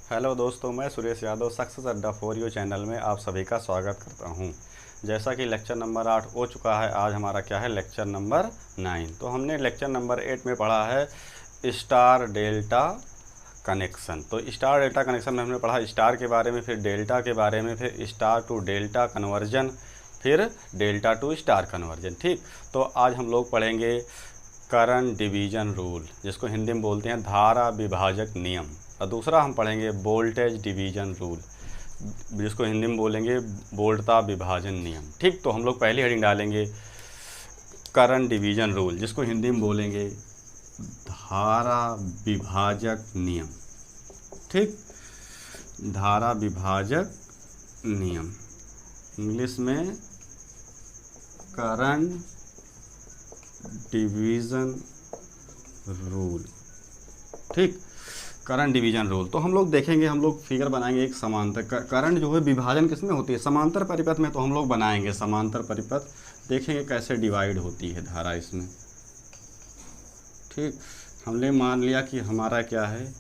Hello दोस्तों, मैं Suresh Yadav success अड्डा फॉर यू चैनल में आप सभी का स्वागत करता हूं। जैसा कि लेक्चर नंबर 8 हो चुका है, आज हमारा क्या है लेक्चर नंबर 9। तो हमने लेक्चर नंबर 8 में पढ़ा है स्टार डेल्टा कनेक्शन। तो स्टार डेल्टा कनेक्शन में हमने पढ़ा स्टार के बारे में, फिर डेल्टा के बारे में, फिर स्टार टू डेल्टा कन्वर्जन, फिर डेल्टा टू स्टार कन्वर्जन। ठीक, तो आज हम लोग पढ़ेंगे करंट डिवीजन रूल, जिसको हिंदी में बोलते हैं धारा विभाजक नियम। और दूसरा हम पढ़ेंगे वोल्टेज डिवीजन रूल, जिसको हिंदी में बोलेंगे वोल्टता विभाजन नियम। ठीक, तो हम लोग पहली हेडिंग डालेंगे करंट डिवीजन रूल, जिसको हिंदी में बोलेंगे धारा विभाजक नियम। ठीक, धारा विभाजक नियम, इंग्लिश में करंट डिवीज़न रूल। ठीक, करंट डिवीज़न रूल। तो हम लोग देखेंगे, हम लोग फिगर बनाएंगे एक समांतर करंट जो है विभाजन किस में होती है, समांतर परिपथ में। तो हम लोग बनाएंगे समांतर परिपथ, देखेंगे कैसे डिवाइड होती है धारा इसमें। ठीक, हमने मान लिया कि हमारा क्या है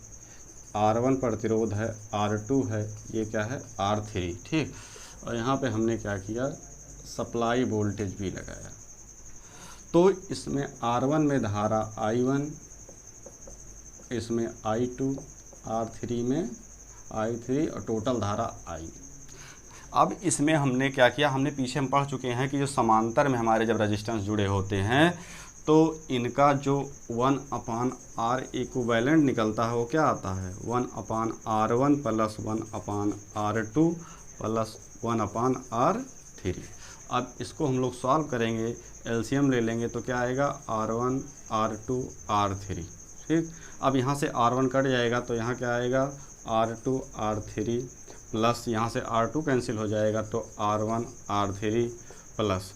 R1 प्रतिरोध है, R2 है, ये क्या है R3। ठीक, और यहाँ पे हमने क्या किया सप्लाई वोल्टेज भी लगाया। तो इसमें R1 में धारा I1, इसमें I2, R3 में I3 और टोटल धारा I। अब इसमें हमने क्या किया, हमने पीछे हम पढ़ चुके हैं कि जो समांतर में हमारे जब रेजिस्टेंस जुड़े होते हैं तो इनका जो 1/R इक्विवेलेंट निकलता है वो क्या आता है 1/R1 plus 1/R2 plus 1/R3। अब इसको हम लोग सॉल्व करेंगे, एलसीएम ले लेंगे तो क्या आएगा R1 R2 R3। ठीक, अब यहाँ से R1 कट जाएगा तो यहाँ क्या आएगा R2 R3 प्लस यहाँ से R2 कैंसिल हो जाएगा तो R1 R3 प्लस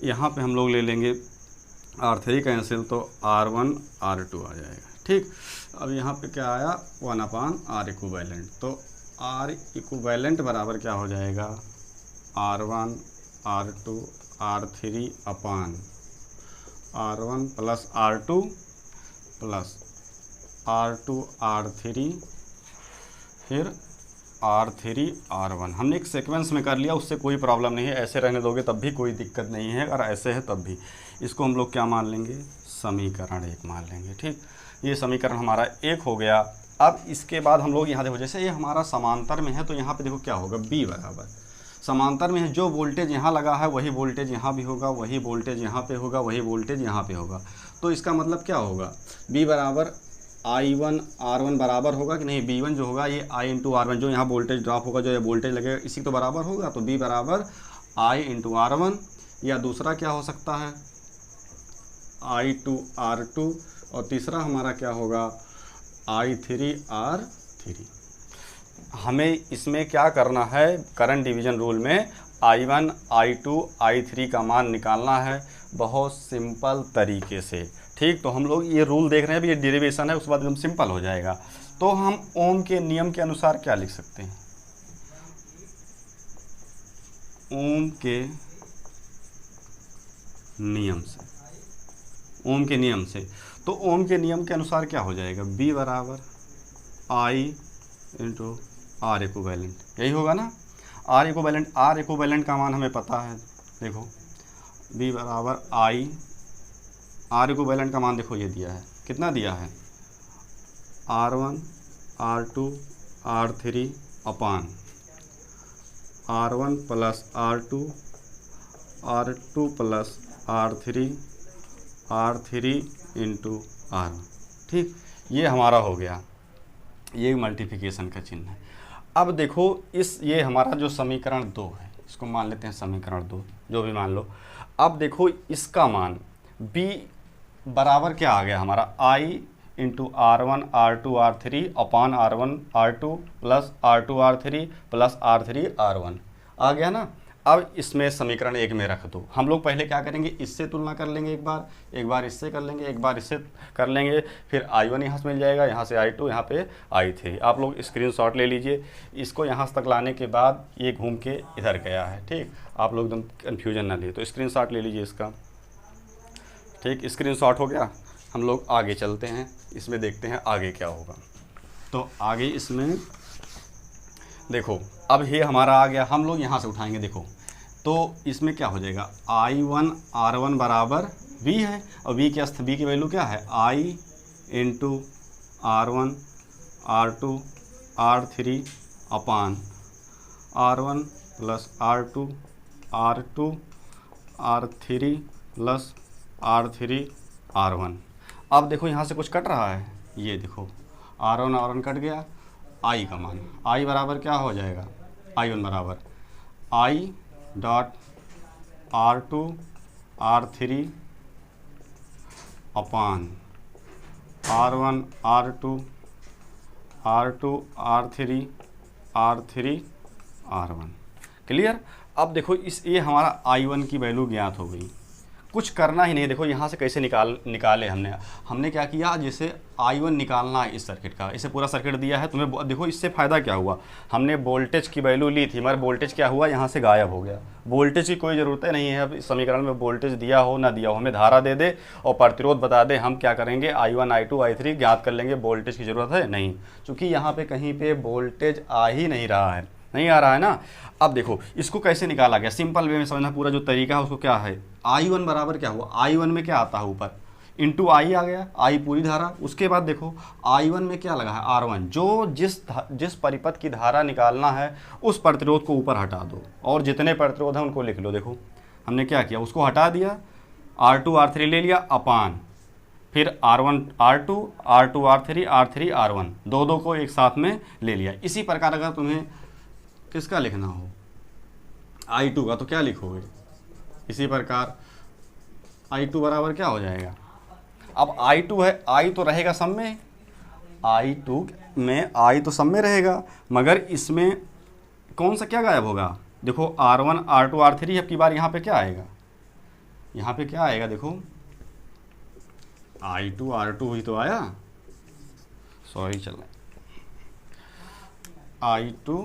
यहाँ पे हम लोग ले लेंगे R3 कैंसिल तो R1 R2 आ जाएगा। ठीक, अब यहाँ पे क्या आया 1/R इक्विवेलेंट, तो R इक्विवेलेंट बराबर क्या हो जाएगा R1 R2 R3 अपान R1 plus R2 plus R2 R3 फिर R3 R1। हमने एक सीक्वेंस में कर लिया, उससे कोई प्रॉब्लम नहीं है, ऐसे रहने दोगे तब भी कोई दिक्कत नहीं है, और ऐसे है तब भी। इसको हम लोग क्या मान लेंगे समीकरण 1 मान लेंगे। ठीक, ये समीकरण हमारा 1 हो गया। अब इसके बाद हम लोग यहाँ देखो, जैसे ये हमारा समांतर में है तो यहाँ पे देखो क्या होगा B बराबर समांतर में है, जो वोल्टेज यहाँ लगा है वही वोल्टेज यहाँ भी होगा, वही वोल्टेज यहाँ पे होगा, वही वोल्टेज यहाँ पे होगा। तो इसका मतलब क्या होगा B बराबर I1 R1 बराबर होगा कि नहीं, B1 जो होगा ये I इंटू R1, जो यहाँ वोल्टेज ड्रॉप होगा, जो ये वोल्टेज लगेगा इसी तो बराबर होगा। तो B बराबर I इंटू R1, या दूसरा क्या हो सकता है I2 R2, और तीसरा हमारा क्या होगा I3 R3। हमें इसमें क्या करना है करंट डिवीजन रूल में I1 I2 I3 का मान निकालना है बहुत सिंपल तरीके से। ठीक, तो हम लोग ये रूल देख रहे हैं, अभी ये डेरिवेशन है, उसके बाद एकदम सिंपल हो जाएगा। तो हम ओम के नियम के अनुसार क्या लिख सकते हैं, ओम के नियम से, ओम के नियम से। तो ओम के नियम के अनुसार क्या हो जाएगा B बराबर I इंटू R इक्विवेलेंट, यही होगा ना। R इक्विवेलेंट का मान हमें पता है, देखो B बराबर I, R इक्विवेलेंट का मान देखो ये दिया है, कितना दिया है R1 R2 R3 अपान R1 plus R2 R2 plus R3 into R1। ठीक, ये हमारा हो गया, ये मल्टीप्लिकेशन का चिन्ह है। अब देखो ये हमारा जो समीकरण 2 है, इसको मान लेते हैं समीकरण 2, जो भी मान लो। अब देखो इसका मान B बराबर क्या आ गया हमारा I into R1 R2 R3 upon R1 R2 plus R2 R3 plus R3 R1 आ गया ना। अब इसमें समीकरण 1 में रख दो। हम लोग पहले क्या करेंगे, इससे तुलना कर लेंगे, एक बार इससे कर लेंगे, एक बार इससे कर लेंगे, फिर I1 यहाँ से मिल जाएगा, यहाँ से I2, यहाँ पे I3। आप लोग स्क्रीनशॉट ले लीजिए। इसको यहाँ तक लाने के बाद ये घूम के इधर गया है। ठीक, आप लोग एकदम कन्फ्यूजन ना लिए, तो स्क्रीनशॉट ले लीजिए इसका। ठीक, स्क्रीनशॉट हो गया। हम लोग आगे चलते हैं, इसमें देखते हैं आगे क्या होगा। तो आगे इसमें देखो अब ये हमारा आ गया, हम लोग यहाँ से उठाएंगे। देखो तो इसमें क्या हो जाएगा, I1 R1 बराबर V है, और V की वैल्यू क्या है, I into R1 R2 R3 upon R1 plus R2 R2 R3 plus R3 R1। अब देखो यहाँ से कुछ कट रहा है, ये देखो R1 R1 कट गया, I का मान I बराबर क्या हो जाएगा, I1 बराबर I dot R2 R3 upon R1 R2 R2 R3 R3 R1। Clear. अब देखो ये हमारा I1 की वैल्यू ज्ञात हो गई, कुछ करना ही नहीं। देखो यहाँ से कैसे निकाले हमने क्या किया, जैसे I1 निकालना है इस सर्किट का, इसे पूरा सर्किट दिया है तुम्हें। देखो इससे फ़ायदा क्या हुआ, हमने वोल्टेज की वैल्यू ली थी, मगर वोल्टेज क्या हुआ, यहाँ से गायब हो गया। वोल्टेज की कोई ज़रूरत नहीं है, अब इस समीकरण में वोल्टेज दिया हो ना दिया हो, हमें धारा दे दे और प्रतिरोध बता दे, हम क्या करेंगे I1 I2 I3 ज्ञात कर लेंगे। वोल्टेज की ज़रूरत है नहीं, चूँकि यहाँ पर कहीं पर वोल्टेज आ ही नहीं रहा है, नहीं आ रहा है ना। अब देखो इसको कैसे निकाला गया, सिंपल वे में समझना, पूरा जो तरीका है उसको क्या है, I1 बराबर क्या हुआ, I1 में क्या आता है ऊपर इंटू I आ गया, I पूरी धारा। उसके बाद देखो I1 में क्या लगा है, R1, जो जिस परिपथ की धारा निकालना है उस प्रतिरोध को ऊपर हटा दो, और जितने प्रतिरोध हैं उनको लिख लो। देखो हमने क्या किया, उसको हटा दिया, R2 R3 ले लिया अपान, फिर R1 R2 R2 R3 R3 R1, दो को एक साथ में ले लिया। इसी प्रकार अगर तुम्हें किसका लिखना हो, I2 का, तो क्या लिखोगे, इसी प्रकार I2 बराबर क्या हो जाएगा। अब I2 है, I तो रहेगा सब में, I2 में I तो सब में रहेगा, मगर इसमें कौन सा क्या गायब होगा। देखो R1 R2 R3, अब की बार यहाँ पे क्या आएगा, यहाँ पे क्या आएगा, देखो I2 R2 ही तो आया, सॉरी चल I2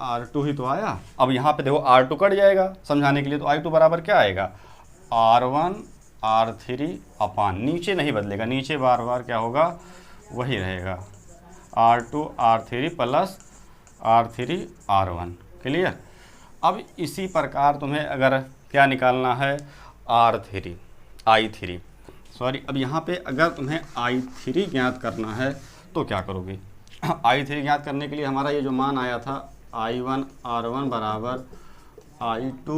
R2 ही तो आया। अब यहाँ पे देखो R2 कट जाएगा समझाने के लिए, तो I2 बराबर क्या आएगा, R1 R3 अपान, नीचे नहीं बदलेगा, नीचे बार बार क्या होगा, वही रहेगा, R2 R3 plus R3 R1। Clear. अब इसी प्रकार तुम्हें अगर क्या निकालना है, I3 सॉरी, अब यहाँ पे अगर तुम्हें I3 ज्ञात करना है तो क्या करोगे, I3 ज्ञात करने के लिए हमारा ये जो मान आया था I1 R1 बराबर I2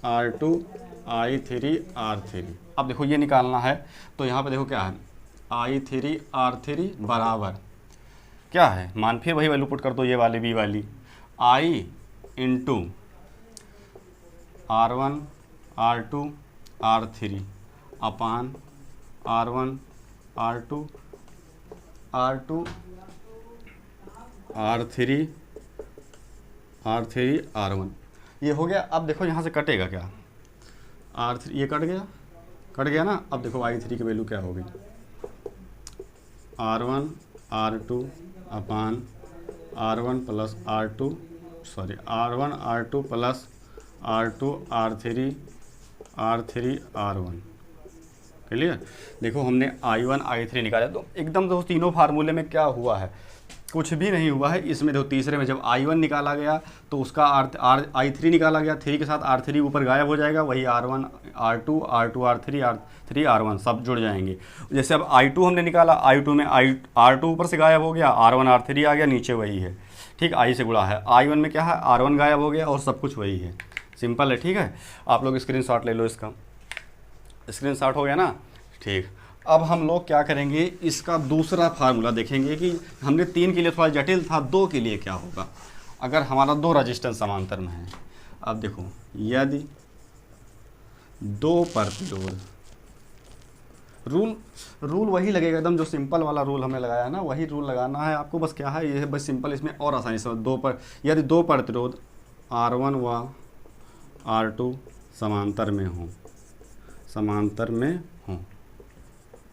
R2 I3 R3। अब देखो ये निकालना है, तो यहाँ पे देखो क्या है, I3 R3 बराबर क्या है, मान फिर वही वैल्यू पुट कर दो, ये वाली बी वाली, I into R1 R2 R3 upon R1 R2 R3 R1। ये हो गया। अब देखो यहाँ से कटेगा क्या, R3 ये कट गया ना। अब देखो I3 की वैल्यू क्या होगी, R1 R2 अपान R1 plus R2 R1 R2 plus R2 R3 R1। Clear. देखो हमने I1 I3 निकाला, तो एकदम दोस्त तीनों फार्मूले में क्या हुआ है, कुछ भी नहीं हुआ है। इसमें देखो तीसरे में जब I1 निकाला गया तो उसका I3 निकाला गया, 3 के साथ R3 ऊपर गायब हो जाएगा, वही R1 R2 R3 R1 सब जुड़ जाएंगे। जैसे अब I2 हमने निकाला, I2 में R2 ऊपर से गायब हो गया, R1 R3 आ गया, नीचे वही है, ठीक, I से गुणा है। I1 में क्या है, R1 गायब हो गया और सब कुछ वही है, सिंपल है। ठीक है, आप लोग स्क्रीनशॉट ले लो, इसका स्क्रीनशॉट हो गया ना, ठीक। अब हम लोग क्या करेंगे, इसका दूसरा फार्मूला देखेंगे कि हमने 3 के लिए थोड़ा जटिल था, 2 के लिए क्या होगा अगर हमारा 2 रजिस्टेंस समांतर में है। अब देखो यदि 2 प्रतिरोध, रूल वही लगेगा एकदम, जो सिंपल वाला रूल हमने लगाया है ना, वही रूल लगाना है आपको। बस क्या है, ये है बस सिंपल, इसमें और आसानी से यदि 2 प्रतिरोध R1 व R2 समांतर में हों।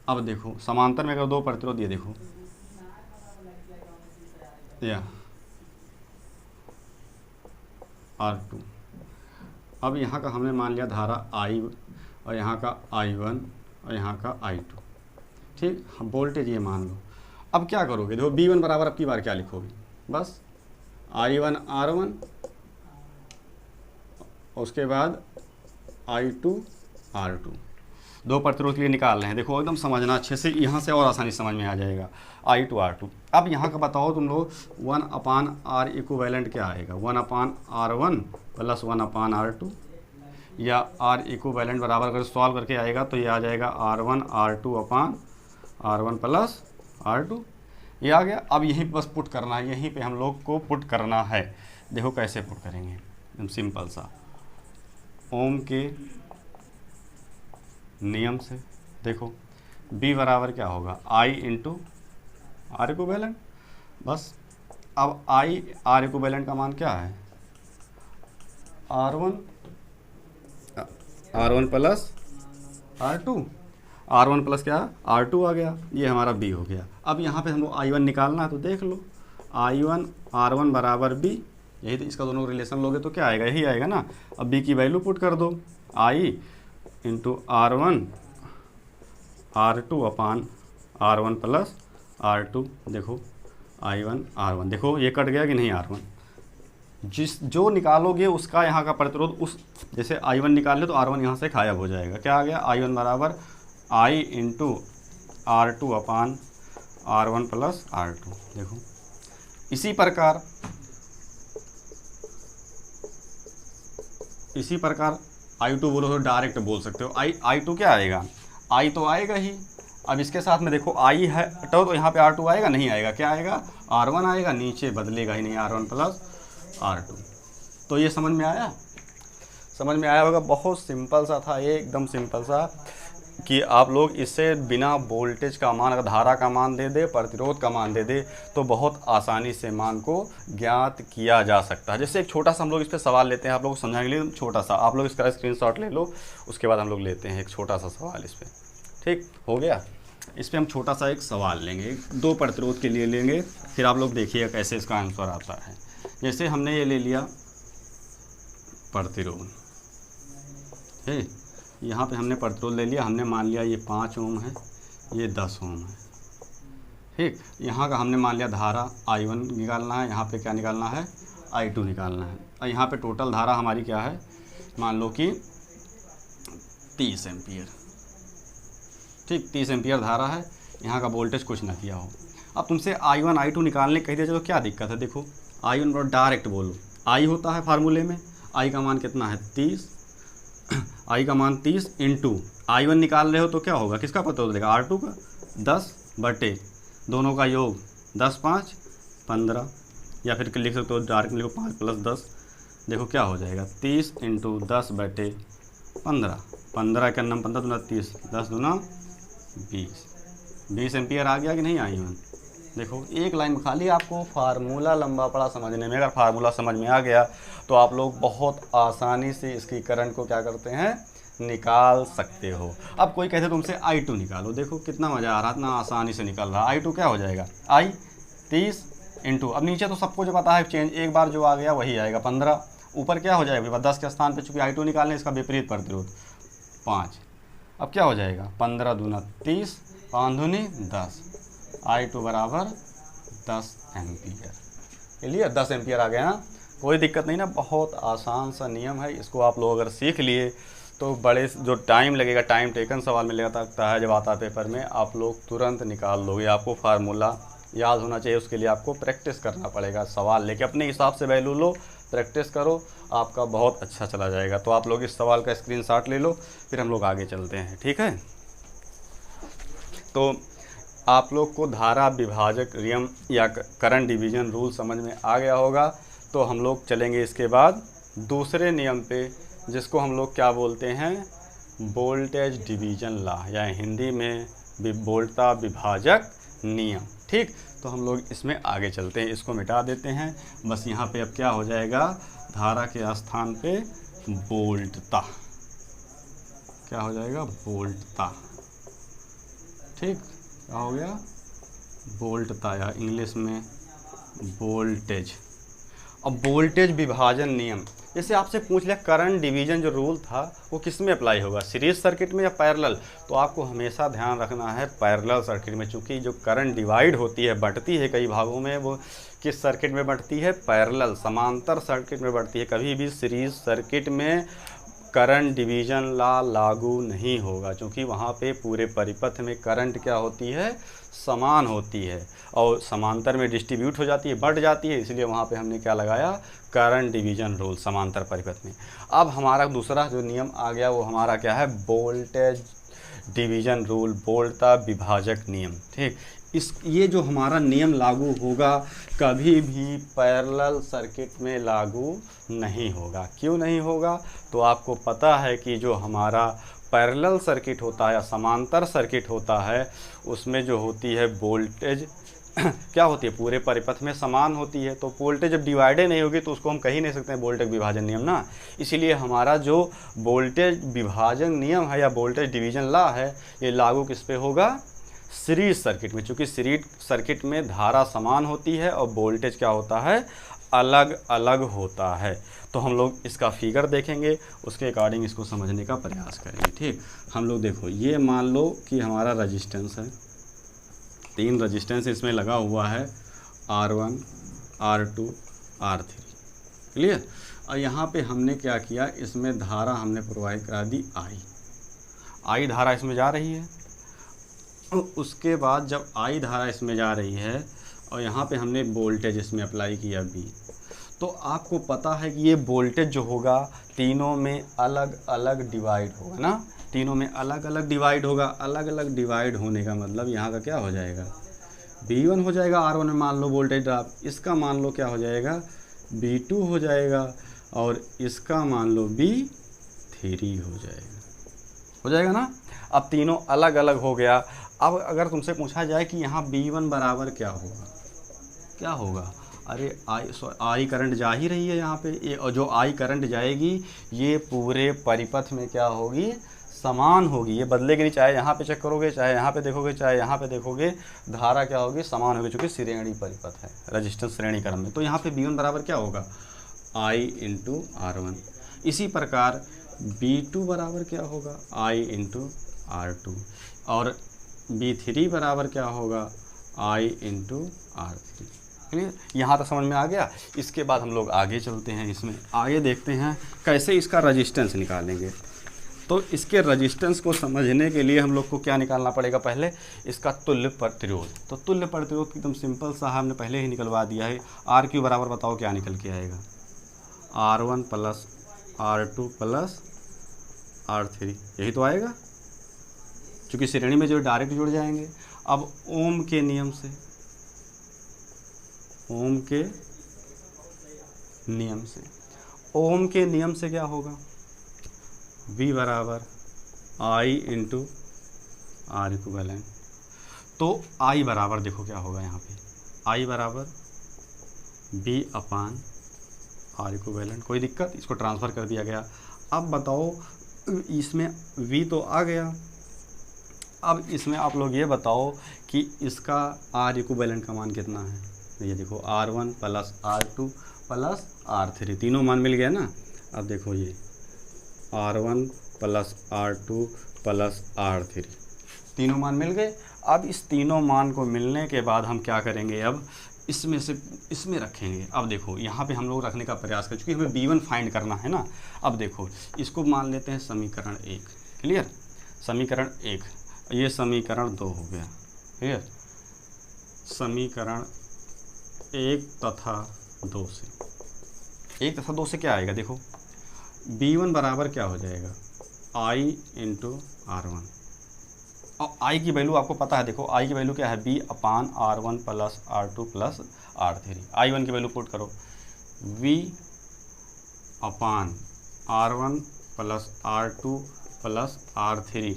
अब देखो समांतर में अगर 2 प्रतिरोध, ये देखो या R2, अब यहाँ का हमने मान लिया धारा I और यहाँ का I1 और यहाँ का I2, ठीक। हम वोल्टेज ये मान लो। अब क्या करोगे, देखो V1 बराबर अब की बार क्या लिखोगे, बस I1 R1, उसके बाद I2 R2, दो प्रतिरोध के लिए निकाल रहे हैं। देखो एकदम समझना अच्छे से, यहाँ से और आसानी समझ में आ जाएगा। I2 R2, अब यहाँ का बताओ तुम लोग 1/R इक्विवेलेंट क्या आएगा, 1/R1 प्लस 1/R2, या R इक्विवेलेंट बराबर अगर सॉल्व करके आएगा तो ये आ जाएगा R1 R2/R1 प्लस R2, ये आ गया। अब यहीं बस पुट करना है, यहीं पे हम लोग को पुट करना है। देखो कैसे पुट करेंगे, एकदम सिंपल सा, ओम के नियम से। देखो B बराबर क्या होगा, I इंटू R इक्विवेलेंट, बस। अब I R इक्विवेलेंट का मान क्या है, R1 plus R2, R1 plus क्या, R2 आ गया, ये हमारा B हो गया। अब यहाँ पे हम लोग I1 निकालना है, तो देख लो I1 R1 बराबर B, यही तो इसका दोनों रिलेशन लोगे तो क्या आएगा, यही आएगा ना। अब B की वैल्यू पुट कर दो, I into R1 R2/R1 plus R2। देखो I1 R1, देखो ये कट गया कि नहीं, R1 जो निकालोगे उसका यहाँ का प्रतिरोध उस, जैसे I1 निकाल ले तो R1 यहाँ से गायब हो जाएगा। क्या आ गया, I1 बराबर I into R2/R1 plus R2। देखो इसी प्रकार I2 बोलो तो डायरेक्ट बोल सकते हो। I2 क्या आएगा, I तो आएगा ही। अब इसके साथ में देखो I है हटाओ तो यहाँ पे R2 आएगा, नहीं आएगा, क्या आएगा, R1 आएगा, नीचे बदलेगा ही नहीं, R1 प्लस R2। तो ये समझ में आया, समझ में आया होगा। बहुत सिंपल सा था ये, एकदम सिंपल सा, कि आप लोग इससे बिना वोल्टेज का मान, अगर धारा का मान दे दे, प्रतिरोध का मान दे दे, तो बहुत आसानी से मान को ज्ञात किया जा सकता है। जैसे एक छोटा सा हम लोग इस पर सवाल लेते हैं, आप लोग को समझाने के लिए छोटा सा, आप लोग इसका स्क्रीनशॉट ले लो, उसके बाद हम लोग लेते हैं एक छोटा सा सवाल इस पर। ठीक हो गया, इस पर हम छोटा सा एक सवाल लेंगे, दो प्रतिरोध के लिए लेंगे, फिर आप लोग देखिएगा कैसे इसका आंसर आता है। जैसे हमने ये ले लिया प्रतिरोध है, यहाँ पे हमने प्रतिरोध ले लिया, हमने मान लिया ये 5 ओम है, ये 10 ओम है। ठीक, यहाँ का हमने मान लिया धारा I1 निकालना है, यहाँ पे क्या निकालना है, I2 निकालना है। और यहाँ पे टोटल धारा हमारी क्या है, मान लो कि 30 एम्पियर। ठीक, 30 एम्पियर धारा है, यहाँ का वोल्टेज कुछ ना किया हो। अब तुमसे I1 I2 निकालने कह दिया, चलो क्या दिक्कत है। देखो I1 बड़ा डायरेक्ट बोलो, I होता है फार्मूले में, I का मान कितना है 30, I का मान 30 इंटू I1 निकाल रहे हो तो क्या होगा, किसका प्रतिरोध देगा, R2 का, 10 बटे दोनों का योग 10 5 15, या फिर लिख सकते हो डायरेक्ट लिखो 5 प्लस 10। देखो क्या हो जाएगा, 30 इंटू 10 बटे 15, 15 के नम 15 दूना 30, 10 दूना 20 एम्पियर आ गया कि नहीं I1। देखो एक लाइन में खाली आपको फार्मूला लंबा पड़ा समझने में, अगर फार्मूला समझ में आ गया तो आप लोग बहुत आसानी से इसकी करंट को क्या करते हैं, निकाल सकते हो। अब कोई कहते तुमसे I2 निकालो, देखो कितना मज़ा आ रहा है, इतना आसानी से निकल रहा है। I2 क्या हो जाएगा, I 30 इंटू, अब नीचे तो सबको जो पता है चेंज, एक बार जो आ गया वही आएगा 15, ऊपर क्या हो जाएगा 10 के स्थान पे, चूँकि I2 निकालने इसका विपरीत प्रतिरोध 5। अब क्या हो जाएगा 15 दूना 30, 5 दूनी 10, I2 बराबर 10 एम्पियर। क्लियर, 10 एम्पियर आ गया ना, कोई दिक्कत नहीं ना, बहुत आसान सा नियम है। इसको आप लोग अगर सीख लिए तो बड़े जो टाइम लगेगा, टाइम टेकन सवाल में लगता है, जब आता है पेपर में, आप लोग तुरंत निकाल लोगे। आपको फार्मूला याद होना चाहिए, उसके लिए आपको प्रैक्टिस करना पड़ेगा। सवाल लेके अपने हिसाब से वैल्यू लो, प्रैक्टिस करो, आपका बहुत अच्छा चला जाएगा। तो आप लोग इस सवाल का स्क्रीनशॉट ले लो, फिर हम लोग आगे चलते हैं। ठीक है, तो आप लोग को धारा विभाजक नियम या करंट डिवीजन रूल समझ में आ गया होगा। तो हम लोग चलेंगे इसके बाद दूसरे नियम पे, जिसको हम लोग क्या बोलते हैं, वोल्टेज डिवीजन लॉ, या हिंदी में वोल्टता विभाजक नियम। ठीक, तो हम लोग इसमें आगे चलते हैं, इसको मिटा देते हैं। बस यहाँ पे अब क्या हो जाएगा, धारा के स्थान पे वोल्टता, क्या हो जाएगा, वोल्टता। ठीक, क्या हो गया, वोल्टता, या इंग्लिश में वोल्टेज। अब वोल्टेज विभाजन नियम, जैसे आपसे पूछ लिया करंट डिवीजन जो रूल था वो किस में अप्लाई होगा, सीरीज सर्किट में या पैरेलल, तो आपको हमेशा ध्यान रखना है पैरेलल सर्किट में, चूँकि जो करंट डिवाइड होती है, बढ़ती है कई भागों में, वो किस सर्किट में बढ़ती है, पैरेलल समांतर सर्किट में बढ़ती है। कभी भी सीरीज सर्किट में करंट डिवीजन लॉ लागू नहीं होगा, क्योंकि वहाँ पे पूरे परिपथ में करंट क्या होती है, समान होती है, और समांतर में डिस्ट्रीब्यूट हो जाती है, बढ़ जाती है, इसलिए वहाँ पे हमने क्या लगाया, करंट डिवीजन रूल समांतर परिपथ में। अब हमारा दूसरा जो नियम आ गया वो हमारा क्या है, वोल्टेज डिवीजन रूल, वोल्टता विभाजक नियम। ठीक, ये जो हमारा नियम लागू होगा कभी भी पैरेलल सर्किट में लागू नहीं होगा। क्यों नहीं होगा, तो आपको पता है कि जो हमारा पैरेलल सर्किट होता है या समांतर सर्किट होता है उसमें जो होती है वोल्टेज क्या होती है, पूरे परिपथ में समान होती है, तो वोल्टेज जब डिवाइडेड नहीं होगी तो उसको हम कह ही नहीं सकते हैं वोल्टेज विभाजन नियम ना। इसीलिए हमारा जो वोल्टेज विभाजन नियम है या वोल्टेज डिवीजन लॉ है ये लागू किस पे होगा, सीरीज सर्किट में, क्योंकि सीरीज सर्किट में धारा समान होती है और वोल्टेज क्या होता है, अलग अलग होता है। तो हम लोग इसका फिगर देखेंगे, उसके अकॉर्डिंग इसको समझने का प्रयास करेंगे। ठीक, हम लोग देखो, ये मान लो कि हमारा रजिस्टेंस है, 3 रजिस्टेंस इसमें लगा हुआ है, R1, R2, R3, क्लियर। और यहाँ पे हमने क्या किया, इसमें धारा हमने प्रोवाइड करा दी I धारा इसमें जा रही है। उसके बाद जब I धारा इसमें जा रही है और यहाँ पे हमने वोल्टेज इसमें अप्लाई किया V, तो आपको पता है कि ये वोल्टेज जो होगा तीनों में अलग अलग डिवाइड होगा ना, तीनों में अलग अलग डिवाइड होगा। अलग अलग डिवाइड होने का मतलब यहाँ का क्या हो जाएगा, V1 हो जाएगा, R1 में मान लो वोल्टेज ड्रॉप, इसका मान लो क्या हो जाएगा, V2 हो जाएगा, और इसका मान लो V3 हो जाएगा ना। अब तीनों अलग अलग हो गया। अब अगर तुमसे पूछा जाए कि यहाँ V1 बराबर क्या होगा, अरे I करंट जा ही रही है यहाँ पे, ये जो I करंट जाएगी ये पूरे परिपथ में क्या होगी, समान होगी, ये बदलेगी नहीं। चाहे यहाँ पे चेक करोगे, चाहे यहाँ पे देखोगे, चाहे यहाँ पे देखोगे, धारा क्या होगी, समान होगी, चूँकि श्रेणी परिपथ है, रजिस्टेंस श्रेणी क्रम में। तो यहाँ पे V1 बराबर क्या होगा, I इंटू R1। इसी प्रकार V2 बराबर क्या होगा, I इंटू R2, और V3 बराबर क्या होगा, I इंटू R3। क्लियर, यहाँ तक समझ में आ गया। इसके बाद हम लोग आगे चलते हैं, इसमें आगे देखते हैं कैसे इसका रजिस्टेंस निकालेंगे। तो इसके रजिस्टेंस को समझने के लिए हम लोग को क्या निकालना पड़ेगा, पहले इसका तुल्य प्रतिरोध। तो तुल्य प्रतिरोध एकदम सिंपल सा हमने पहले ही निकलवा दिया है। RQ बराबर बताओ क्या निकल के आएगा, R1 plus R2 plus R3, यही तो आएगा, चूँकि श्रेणी में जो डायरेक्ट जुड़ जाएंगे। अब ओम के नियम से क्या होगा, V बराबर I इंटू R इक्विवेलेंट। तो I बराबर देखो क्या होगा, यहाँ पे I बराबर V अपान R इक्विवेलेंट। कोई दिक्कत, इसको ट्रांसफ़र कर दिया गया। अब बताओ, इसमें V तो आ गया, अब इसमें आप लोग ये बताओ कि इसका R इक्विवेलेंट का मान कितना है। ये देखो R1 plus R2 plus R3, तीनों मान मिल गया ना। अब देखो ये R1 plus R2 plus R3, तीनों मान मिल गए। अब इस तीनों मान को मिलने के बाद हम क्या करेंगे, अब इसमें से इसमें रखेंगे। अब देखो यहाँ पे हम लोग रखने का प्रयास करें, क्योंकि हमें V1 फाइंड करना है ना। अब देखो इसको मान लेते हैं समीकरण 1, क्लियर, समीकरण 1, ये समीकरण 2 हो गया, क्लियर। समीकरण 1 तथा 2 से क्या आएगा, देखो V1 बराबर क्या हो जाएगा, I इंटू R1, और I की वैल्यू आपको पता है। देखो I की वैल्यू क्या है, V अपान R1 plus R2 plus R3। I1 की वैल्यू पुट करो, V अपान R1 plus R2 plus R3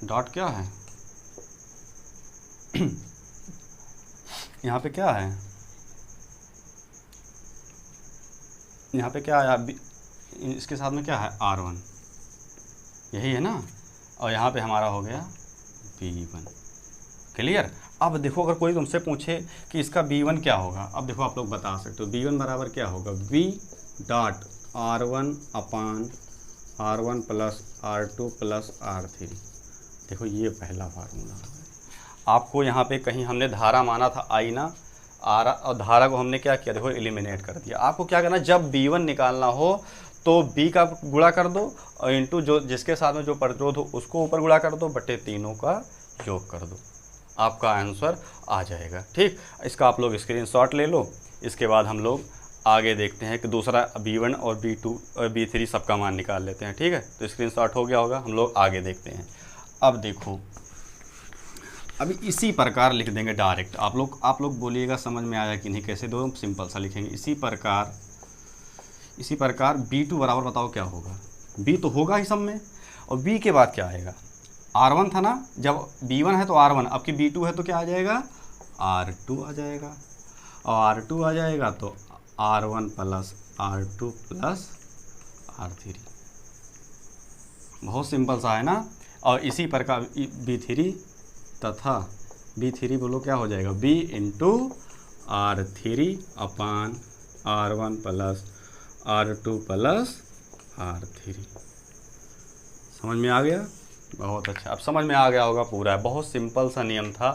dot क्या है यहाँ पे क्या है, यहाँ पे क्या है, इसके साथ में क्या है, R1, यही है ना, और यहाँ पे हमारा हो गया V1, क्लियर। अब देखो अगर कोई तुमसे पूछे कि इसका B1 क्या होगा, अब देखो आप लोग बता सकते हो B1 बराबर क्या होगा, V डॉट R1 अपान R1 plus R2 plus R3। देखो ये पहला फार्मूला है। आपको यहाँ पे कहीं हमने धारा माना था I ना, और धारा को हमने क्या किया, देखो एलिमिनेट कर दिया। आपको क्या करना, जब B1 निकालना हो तो B का गुणा कर दो और इंटू जो जिसके साथ में जो प्रतिरोध हो उसको ऊपर गुणा कर दो, बटे तीनों का योग कर दो, आपका आंसर आ जाएगा। ठीक, इसका आप लोग स्क्रीनशॉट ले लो। इसके बाद हम लोग आगे देखते हैं कि दूसरा B1 और B2 और B3 सबका मान निकाल लेते हैं। ठीक है, तो स्क्रीनशॉट हो गया होगा, हम लोग आगे देखते हैं। अब देखो, अभी इसी प्रकार लिख देंगे डायरेक्ट। आप लोग बोलिएगा समझ में आया कि नहीं, कैसे दो, सिंपल सा लिखेंगे। इसी प्रकार B2 बराबर बताओ क्या होगा, B तो होगा ही सब में, और B के बाद क्या आएगा, R1 था ना, जब B1 है तो R1, अब की B2 है तो क्या आ जाएगा, R2 आ जाएगा, और R2 आ जाएगा तो R1 plus R2 plus R3। बहुत सिंपल सा है ना। और इसी प्रकार B3 तथा B3 बोलो क्या हो जाएगा, B इंटू R3 अपान R1 plus R2 plus R3। समझ में आ गया, बहुत अच्छा। अब समझ में आ गया होगा पूरा, बहुत सिंपल सा नियम था।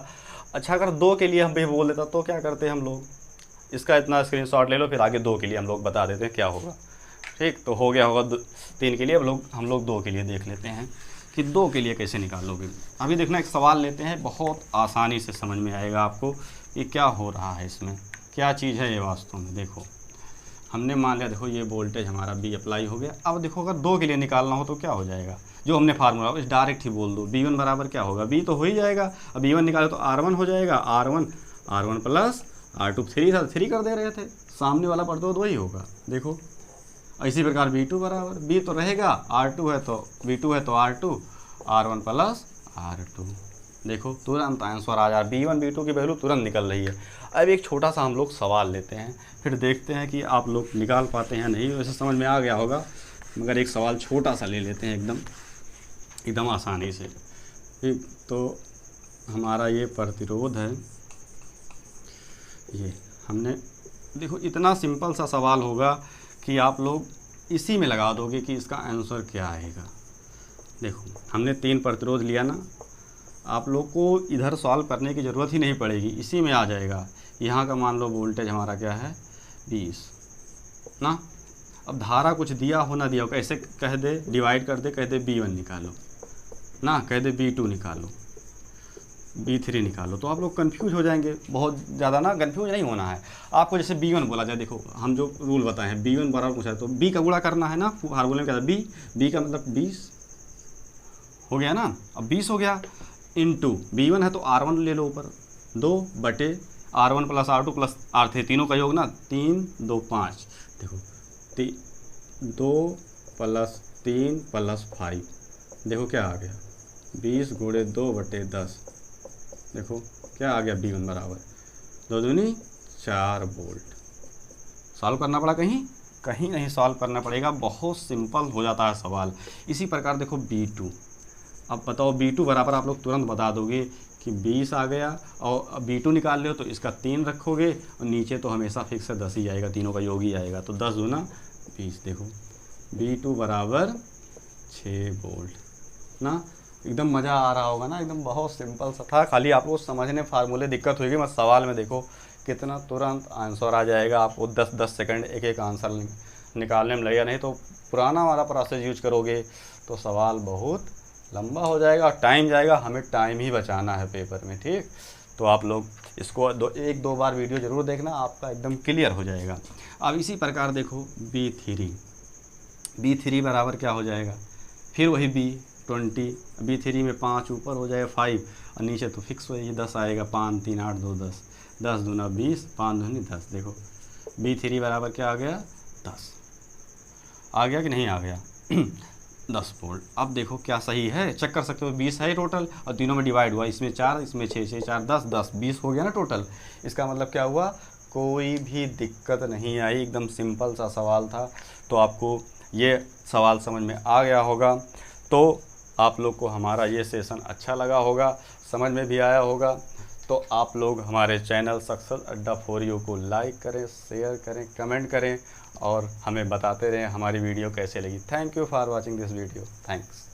अच्छा, अगर 2 के लिए हम भी बोल देता तो क्या करते हम लोग, इसका इतना स्क्रीनशॉट ले लो, फिर आगे 2 के लिए हम लोग बता देते हैं क्या होगा। ठीक, तो हो गया होगा 3 के लिए, अब हम लोग 2 के लिए देख लेते हैं कि 2 के लिए कैसे निकालोगे। अभी देखना, एक सवाल लेते हैं, बहुत आसानी से समझ में आएगा आपको कि क्या हो रहा है इसमें, क्या चीज़ है ये वास्तव में। देखो हमने मान लिया, देखो ये वोल्टेज हमारा B अप्लाई हो गया। अब देखो अगर 2 के लिए निकालना हो तो क्या हो जाएगा, जो हमने फार्मूला इस डायरेक्ट ही बोल दो, B1 बराबर क्या होगा, B तो हो ही जाएगा, अब B1 निकाले तो R1 हो जाएगा, R1 प्लस R2, 3 कर दे रहे थे, सामने वाला प्रतिरोध वही होगा। देखो इसी प्रकार B2 बराबर, B तो रहेगा, R2 है तो B2 है तो R2, R1 प्लस R2। देखो तुरंत आंसर आ जा, B1 B2 की वैल्यू तुरंत निकल रही है। अब एक छोटा सा हम लोग सवाल लेते हैं, फिर देखते हैं कि आप लोग निकाल पाते हैं नहीं। वैसे समझ में आ गया होगा, मगर एक सवाल छोटा सा ले लेते हैं एकदम आसानी से। ठीक, तो हमारा ये प्रतिरोध है, ये हमने देखो इतना सिंपल सा सवाल होगा कि आप लोग इसी में लगा दोगे कि इसका आंसर क्या आएगा। देखो हमने 3 प्रतिरोध लिया ना, आप लोग को इधर सॉल्व करने की ज़रूरत ही नहीं पड़ेगी, इसी में आ जाएगा। यहाँ का मान लो वोल्टेज हमारा क्या है 20 ना। अब धारा कुछ दिया हो ना दिया हो, कैसे कह दे, डिवाइड कर दे, कह दे B1 निकालो ना, कह दे B2 निकालो, B3 निकालो, तो आप लोग कंफ्यूज हो जाएंगे। बहुत ज़्यादा ना कंफ्यूज नहीं होना है आपको। जैसे B1 बोला जाए, देखो हम जो रूल बताए हैं, B1 बराबर पूछा है तो B का गुणा करना है ना, फार्मूले में क्या था, B का मतलब 20 हो गया ना। अब 20 हो गया इंटू B1 है तो R1 ले लो ऊपर, 2 बटे R1 plus R2 plus R3, तीनों का योग ना, 3 2 5। देखो 2 प्लस 3 प्लस 5, देखो क्या आ गया, 20 गुणे 2 बटे 10। देखो क्या आ गया, B1 बराबर 2 दूनी 4 वोल्ट। सॉल्व करना पड़ा, कहीं नहीं सॉल्व करना पड़ेगा, बहुत सिंपल हो जाता है सवाल। इसी प्रकार देखो B2, अब बताओ B2 बराबर आप लोग तुरंत बता दोगे कि 20 आ गया, और B2 निकाल लो तो इसका 3 रखोगे, और नीचे तो हमेशा फिक्स है 10 ही आएगा, तीनों का योग ही आएगा, तो 10 दूना 20। देखो B2 बराबर 6 वोल्ट ना। एकदम मज़ा आ रहा होगा ना, एकदम बहुत सिंपल सा था, खाली आपको समझने फार्मूले दिक्कत होगी, मत सवाल में देखो कितना तुरंत आंसर आ जाएगा। आपको 10-10 सेकंड एक आंसर निकालने में लगेगा, नहीं तो पुराना वाला प्रोसेस यूज करोगे तो सवाल बहुत लंबा हो जाएगा और टाइम जाएगा। हमें टाइम ही बचाना है पेपर में। ठीक, तो आप लोग इसको 1-2 बार वीडियो ज़रूर देखना, आपका एकदम क्लियर हो जाएगा। अब इसी प्रकार देखो B3 बराबर क्या हो जाएगा, फिर वही B20, B3 में 5 ऊपर हो जाएगा 5, और नीचे तो फिक्स हो जाएगी 10 आएगा, 5 3 8 2 10, 10 दूना 20, 5 दूनी 10। देखो B3 बराबर क्या आ गया, 10 आ गया कि नहीं आ गया 10 वोल्ट। अब देखो क्या सही है, चेक कर सकते हो, 20 है टोटल और तीनों में डिवाइड हुआ, इसमें 4 इसमें 6 6 4 10 10 20 हो गया ना टोटल। इसका मतलब क्या हुआ, कोई भी दिक्कत नहीं आई, एकदम सिंपल सा सवाल था। तो आपको ये सवाल समझ में आ गया होगा, तो आप लोग को हमारा ये सेशन अच्छा लगा होगा, समझ में भी आया होगा। तो आप लोग हमारे चैनल सक्सेस अड्डा फॉर यू को लाइक करें, शेयर करें, कमेंट करें और हमें बताते रहें हमारी वीडियो कैसे लगी। Thank you for watching this video. Thanks.